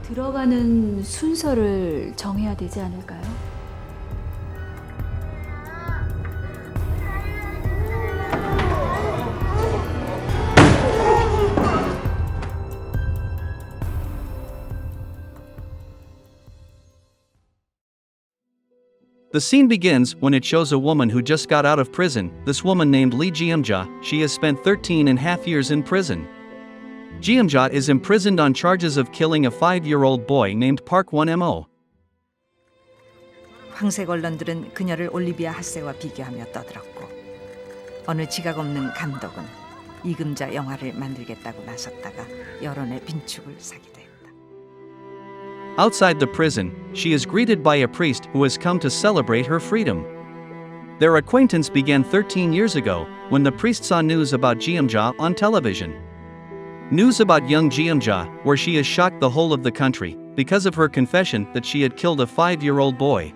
들어가는 순서를 정해야 되지 않을까요? The scene begins when it shows a woman who just got out of prison. This woman named Lee Jeong-ja, she has spent 13.5 years in prison. Jeong-ja is imprisoned on charges of killing a 5-year-old boy named Park Won-mo. 황색 언론들은 그녀를 올리비아 하세와 비교하며 떠들었고 어느 지각 없는 감독은 이금자 영화를 만들겠다고 나섰다가 여론의 빈축을 사기도 했다. Outside the prison, she is greeted by a priest who has come to celebrate her freedom. Their acquaintance began 13 years ago, when the priest saw news about Jeong-ja on television. News about young Jeong-ja, where she has shocked the whole of the country, because of her confession that she had killed a 5-year-old boy.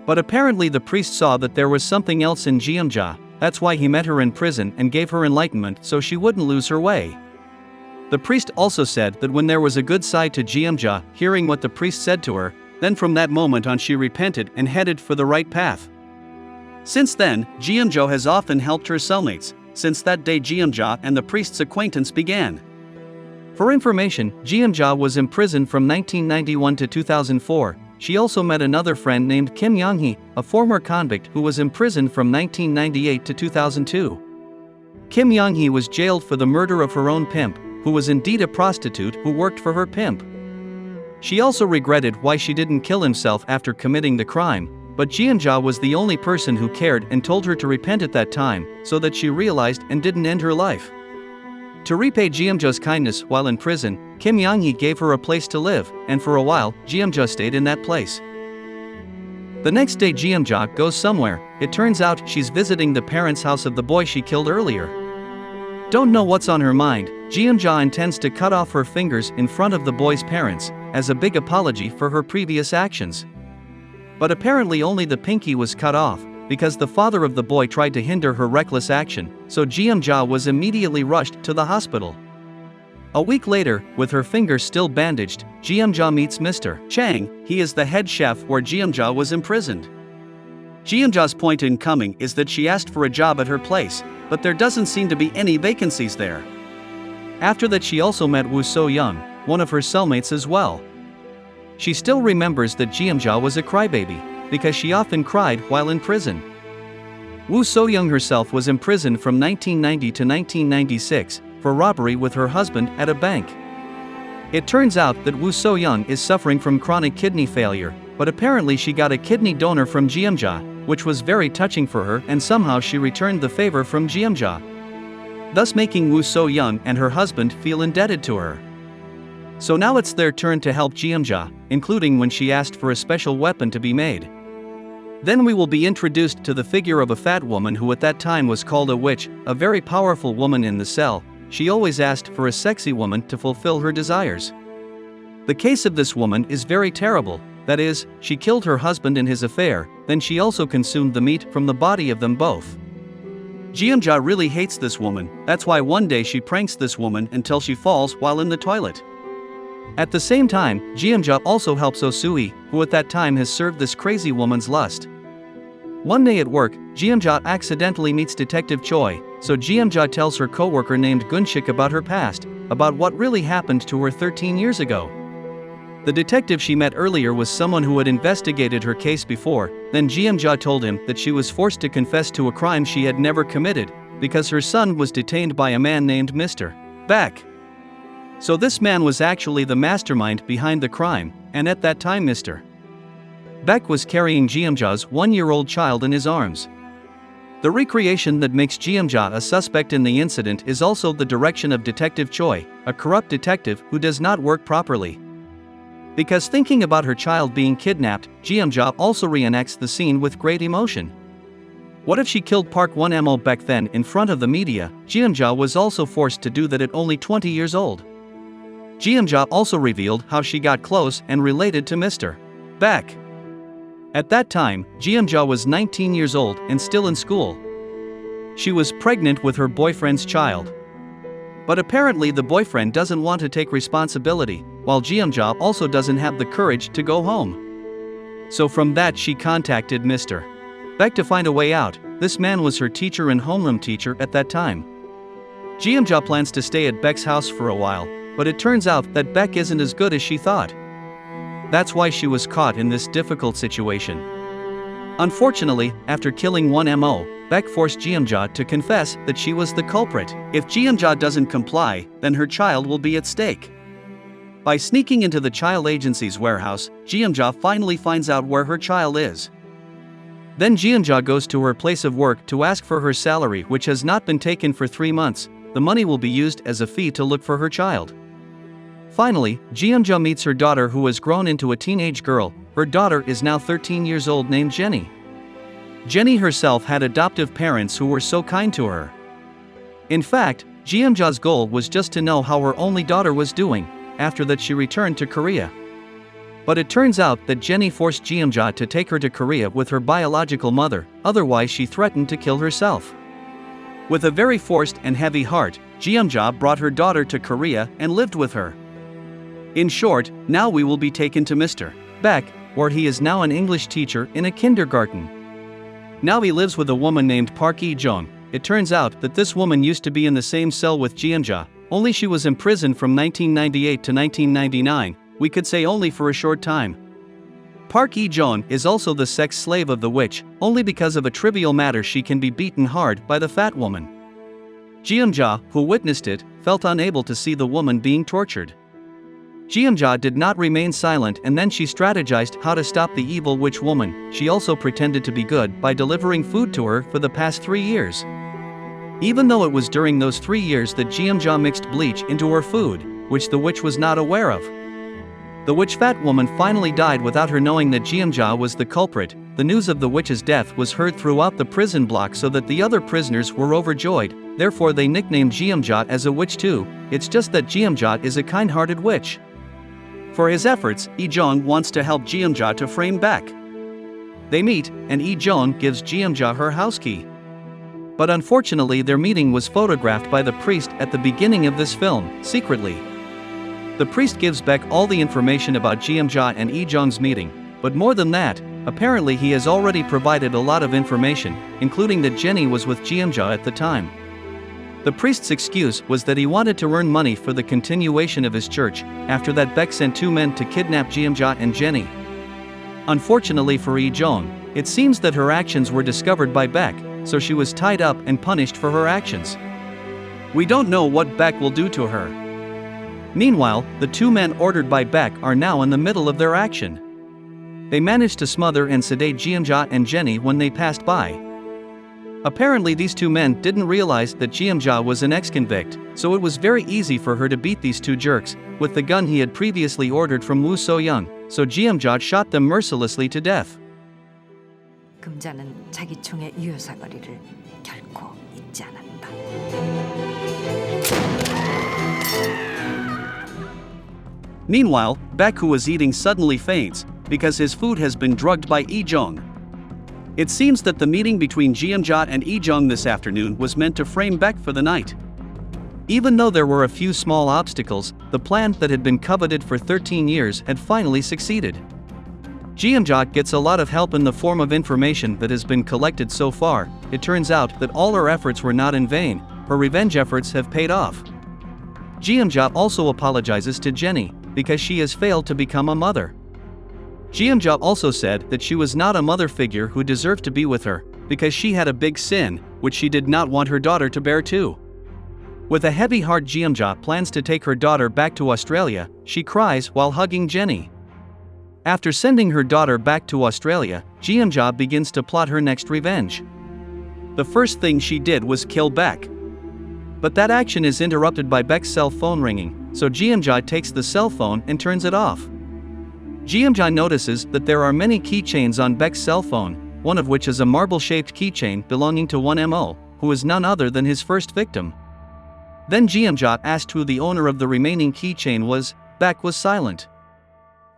But apparently the priest saw that there was something else in Jeong-ja, that's why he met her in prison and gave her enlightenment so she wouldn't lose her way. The priest also said that when there was a good side to Jeong-ja, hearing what the priest said to her, then from that moment on she repented and headed for the right path. Since then, Jeong-ja has often helped her cellmates. Since that day Jeong-ja and the priest's acquaintance began. For information, Jeong-ja was imprisoned from 1991 to 2004. She also met another friend named Kim Young-hee, a former convict who was imprisoned from 1998 to 2002. Kim Young-hee was jailed for the murder of her own pimp, who was indeed a prostitute who worked for her pimp. She also regretted why she didn't kill himself after committing the crime, but Jeong-ja was the only person who cared and told her to repent at that time, so that she realized and didn't end her life. To repay Jeong-ja's kindness while in prison, Kim Young-hee gave her a place to live, and for a while, Jeong-ja stayed in that place. The next day Jeong-ja goes somewhere. It turns out she's visiting the parents' house of the boy she killed earlier. Don't know what's on her mind, Jeong-ja intends to cut off her fingers in front of the boy's parents, as a big apology for her previous actions. But apparently only the pinky was cut off, because the father of the boy tried to hinder her reckless action, so Jeong-ja was immediately rushed to the hospital. A week later, with her finger still bandaged, Jeong-ja meets Mr. Chang. He is the head chef where Jeong-ja was imprisoned. Jeong-ja's point in coming is that she asked for a job at her place, but there doesn't seem to be any vacancies there. After that she also met Woo So-young, one of her cellmates as well. She still remembers that Jeong-ja was a crybaby, because she often cried while in prison. Woo So-young herself was imprisoned from 1990 to 1996, for robbery with her husband at a bank. It turns out that Woo So-young is suffering from chronic kidney failure, but apparently she got a kidney donor from Jeong-ja, which was very touching for her, and somehow she returned the favor from Jeong-ja, thus making Woo So-young and her husband feel indebted to her. So now it's their turn to help Jeong-ja, including when she asked for a special weapon to be made. Then we will be introduced to the figure of a fat woman who at that time was called a witch, a very powerful woman in the cell. She always asked for a sexy woman to fulfill her desires. The case of this woman is very terrible, that is, she killed her husband in his affair, then she also consumed the meat from the body of them both. Jeong-ja really hates this woman, that's why one day she pranks this woman until she falls while in the toilet. At the same time, Jeong-ja also helps Oh-soo-hee, who at that time has served this crazy woman's lust. One day at work, Jeong-ja accidentally meets Detective Choi, so Jeong-ja tells her co-worker named Gunshik about her past, about what really happened to her 13 years ago. The detective she met earlier was someone who had investigated her case before. Then Jeong-ja told him that she was forced to confess to a crime she had never committed, because her son was detained by a man named Mr. Baek. So this man was actually the mastermind behind the crime, and at that time Mr. Baek was carrying Jeong-ja's 1-year-old child in his arms. The recreation that makes Jeong-ja a suspect in the incident is also the direction of Detective Choi, a corrupt detective who does not work properly. Because thinking about her child being kidnapped, Jeong-ja also reenacts the scene with great emotion. What if she killed Park Won-mo back then in front of the media? Jeong-ja was also forced to do that at only 20 years old. Jeong-ja also revealed how she got close and related to Mr. Baek. At that time, Jeong-ja was 19 years old and still in school. She was pregnant with her boyfriend's child. But apparently the boyfriend doesn't want to take responsibility, while Jeong-ja also doesn't have the courage to go home. So from that she contacted Mr. Baek to find a way out. This man was her teacher and homeroom teacher at that time. Jeong-ja plans to stay at Baek's house for a while, but it turns out that Baek isn't as good as she thought. That's why she was caught in this difficult situation. Unfortunately, after killing one MO, Baek forced Jeong-ja to confess that she was the culprit. If Jeong-ja doesn't comply, then her child will be at stake. By sneaking into the child agency's warehouse, Jeong-ja finally finds out where her child is. Then Jeong-ja goes to her place of work to ask for her salary, which has not been taken for 3 months. The money will be used as a fee to look for her child. Finally, Jeong-ja meets her daughter, who has grown into a teenage girl. Her daughter is now 13 years old, named Jenny. Jenny herself had adoptive parents who were so kind to her. In fact, Jeong-ja's goal was just to know how her only daughter was doing. After that she returned to Korea. But it turns out that Jenny forced Jeong-ja to take her to Korea with her biological mother, otherwise she threatened to kill herself. With a very forced and heavy heart, Jeong-ja brought her daughter to Korea and lived with her. In short, now we will be taken to Mr. Baek, where he is now an English teacher in a kindergarten. Now he lives with a woman named Park Hee-jung. It turns out that this woman used to be in the same cell with Jeong-ja, only she was imprisoned from 1998 to 1999, we could say only for a short time. Park Hee-jung is also the sex slave of the witch, only because of a trivial matter she can be beaten hard by the fat woman. Jeong-ja, who witnessed it, felt unable to see the woman being tortured. Jeong-ja did not remain silent, and then she strategized how to stop the evil witch woman. She also pretended to be good by delivering food to her for the past 3 years. Even though it was during those 3 years that Jeong-ja mixed bleach into her food, which the witch was not aware of. The witch fat woman finally died without her knowing that Jeong-ja was the culprit. The news of the witch's death was heard throughout the prison block, so that the other prisoners were overjoyed. Therefore they nicknamed Jeong-ja as a witch too. It's just that Jeong-ja is a kind-hearted witch. For his efforts, Hee-jung wants to help Jeong-ja to frame Baek. They meet, and Hee-jung gives Jeong-ja her house key. But unfortunately their meeting was photographed by the priest at the beginning of this film, secretly. The priest gives Baek all the information about Jeong-ja and Hee-jung's meeting, but more than that, apparently he has already provided a lot of information, including that Jenny was with Jeong-ja at the time. The priest's excuse was that he wanted to earn money for the continuation of his church. After that, Baek sent 2 men to kidnap Jeong-ja and Jenny. Unfortunately for Hee-jung, it seems that her actions were discovered by Baek, so she was tied up and punished for her actions. We don't know what Baek will do to her. Meanwhile, the 2 men ordered by Baek are now in the middle of their action. They managed to smother and sedate Jeong-ja and Jenny when they passed by. Apparently these 2 men didn't realize that Jeong-ja was an ex-convict, so it was very easy for her to beat these 2 jerks with the gun he had previously ordered from Woo So-young, so Jeong-ja shot them mercilessly to death. 금자는 자기 총의 유효사거리를 결코 잊지 않았다. Meanwhile, Baek, who was eating, suddenly faints because his food has been drugged by Hee-jung. It seems that the meeting between Jeong-ja and Hee-jung this afternoon was meant to frame Baek for the night. Even though there were a few small obstacles, the plan that had been coveted for 13 years had finally succeeded. Jeong-ja gets a lot of help in the form of information that has been collected so far. It turns out that all her efforts were not in vain. Her revenge efforts have paid off. Jeong-ja also apologizes to Jenny because she has failed to become a mother. Jeong-ja also said that she was not a mother figure who deserved to be with her, because she had a big sin, which she did not want her daughter to bear too. With a heavy heart, Jeong-ja plans to take her daughter back to Australia. She cries while hugging Jenny. After sending her daughter back to Australia, Jeong-ja begins to plot her next revenge. The first thing she did was kill Baek. But that action is interrupted by Baek's cell phone ringing, so Jeong-ja takes the cell phone and turns it off. Jeong-ja notices that there are many keychains on Baek's cell phone, one of which is a marble-shaped keychain belonging to one MO, who is none other than his first victim. Then Jeong-ja asked who the owner of the remaining keychain was. Baek was silent.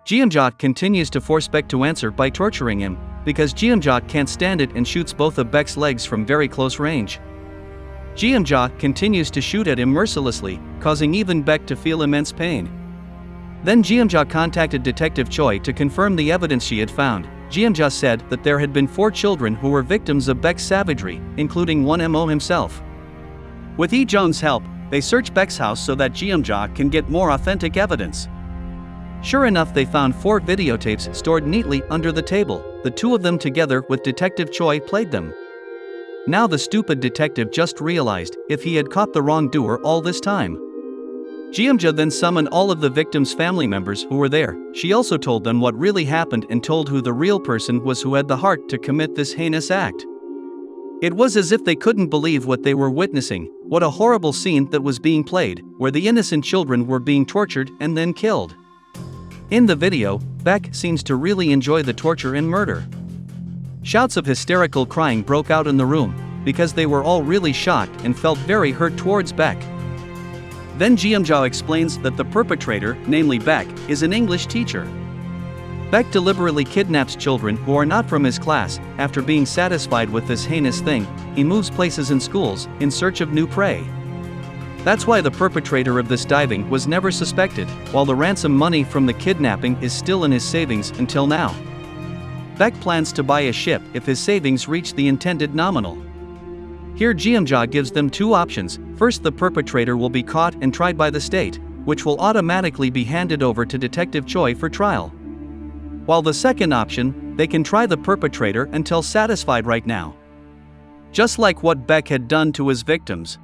Jeong-ja continues to force Baek to answer by torturing him, because Jeong-ja can't stand it and shoots both of Baek's legs from very close range. Jeong-ja continues to shoot at him mercilessly, causing even Baek to feel immense pain. Then Jeong-ja contacted Detective Choi to confirm the evidence she had found. Jeong-ja said that there had been 4 children who were victims of Baek's savagery, including one Mo himself. With Lee Jung's help, they search Baek's house so that Jeong-ja can get more authentic evidence. Sure enough, they found 4 videotapes stored neatly under the table. The 2 of them together with Detective Choi played them. Now the stupid detective just realized if he had caught the wrongdoer all this time. Jeong-ja then summoned all of the victims' family members who were there. She also told them what really happened and told who the real person was who had the heart to commit this heinous act. It was as if they couldn't believe what they were witnessing. What a horrible scene that was being played, where the innocent children were being tortured and then killed. In the video, Baek seems to really enjoy the torture and murder. Shouts of hysterical crying broke out in the room, because they were all really shocked and felt very hurt towards Baek. Then Jeong-ja explains that the perpetrator, namely Baek, is an English teacher. Baek deliberately kidnaps children who are not from his class. After being satisfied with this heinous thing, he moves places in schools, in search of new prey. That's why the perpetrator of this diving was never suspected, while the ransom money from the kidnapping is still in his savings until now. Baek plans to buy a ship if his savings reach the intended nominal. Here Jeong-ja gives them 2 options. First, the perpetrator will be caught and tried by the state, which will automatically be handed over to Detective Choi for trial. While the second option, they can try the perpetrator until satisfied right now. Just like what Baek had done to his victims.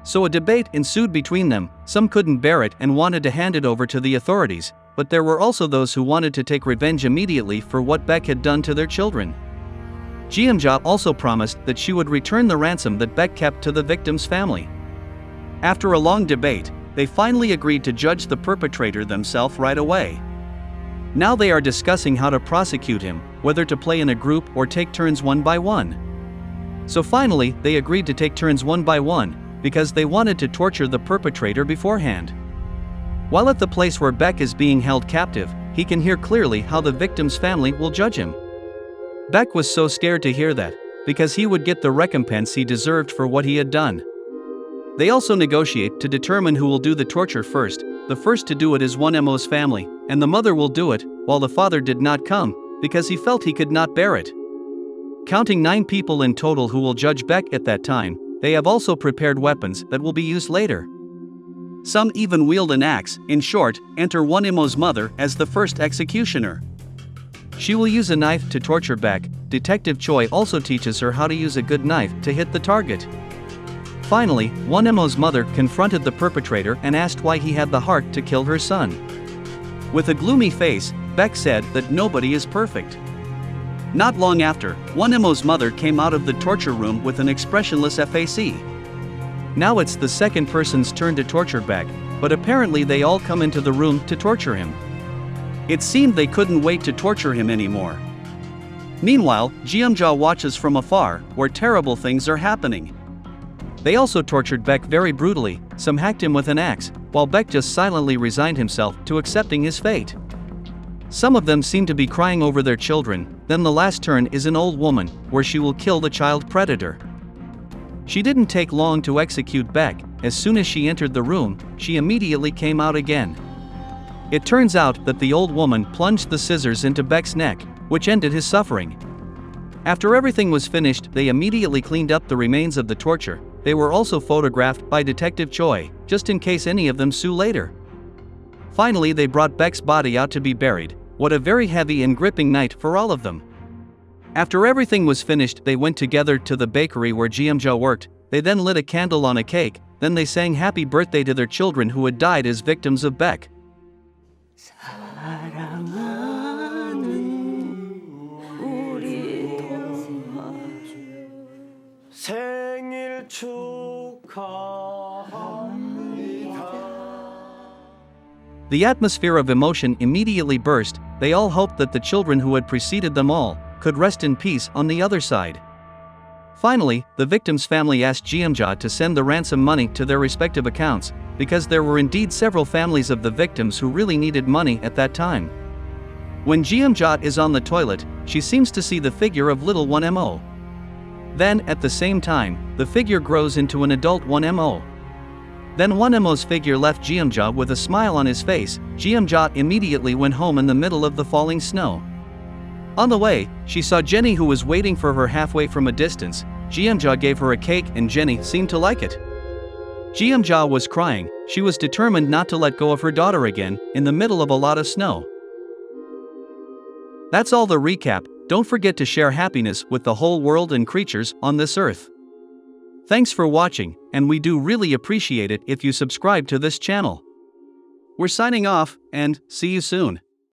So a debate ensued between them. Some couldn't bear it and wanted to hand it over to the authorities, but there were also those who wanted to take revenge immediately for what Baek had done to their children. Jeong-ja also promised that she would return the ransom that Baek kept to the victim's family. After a long debate, they finally agreed to judge the perpetrator themselves right away. Now they are discussing how to prosecute him, whether to play in a group or take turns one by one. So finally, they agreed to take turns one by one, because they wanted to torture the perpetrator beforehand. While at the place where Baek is being held captive, he can hear clearly how the victim's family will judge him. Baek was so scared to hear that, because he would get the recompense he deserved for what he had done. They also negotiate to determine who will do the torture first. The first to do it is one Mo's family, and the mother will do it, while the father did not come, because he felt he could not bear it. Counting 9 people in total who will judge Baek at that time, they have also prepared weapons that will be used later. Some even wield an axe. In short, enter one Mo's mother as the first executioner. She will use a knife to torture Baek. Detective Choi also teaches her how to use a good knife to hit the target. Finally, one Mo's mother confronted the perpetrator and asked why he had the heart to kill her son. With a gloomy face, Baek said that nobody is perfect. Not long after, one Mo's mother came out of the torture room with an expressionless face. Now it's the second person's turn to torture Baek, but apparently they all come into the room to torture him. It seemed they couldn't wait to torture him anymore. Meanwhile, Jeong-ja watches from afar, where terrible things are happening. They also tortured Baek very brutally. Some hacked him with an axe, while Baek just silently resigned himself to accepting his fate. Some of them seem to be crying over their children. Then the last turn is an old woman, where she will kill the child predator. She didn't take long to execute Baek. As soon as she entered the room, she immediately came out again. It turns out that the old woman plunged the scissors into Baek's neck, which ended his suffering. After everything was finished, they immediately cleaned up the remains of the torture. They were also photographed by Detective Choi, just in case any of them sue later. Finally, they brought Baek's body out to be buried. What a very heavy and gripping night for all of them. After everything was finished, they went together to the bakery where Jeong-ja worked. They then lit a candle on a cake. Then they sang happy birthday to their children who had died as victims of Baek. 생일 축하합니다. The atmosphere of emotion immediately burst. They all hoped that the children who had preceded them all could rest in peace on the other side. Finally, the victim's family asked Jeong-ja to send the ransom money to their respective accounts, because there were indeed several families of the victims who really needed money at that time. When Jeong-ja is on the toilet, she seems to see the figure of little one Mo. Then, at the same time, the figure grows into an adult 1mo. Then 1mo's figure left Jeongja with a smile on his face. Jeongja immediately went home in the middle of the falling snow. On the way, she saw Jenny, who was waiting for her halfway from a distance. Jeongja gave her a cake and Jenny seemed to like it. Jeongja was crying. She was determined not to let go of her daughter again, in the middle of a lot of snow. That's all the recap. Don't forget to share happiness with the whole world and creatures on this earth. Thanks for watching, and we do really appreciate it if you subscribe to this channel. We're signing off, and see you soon.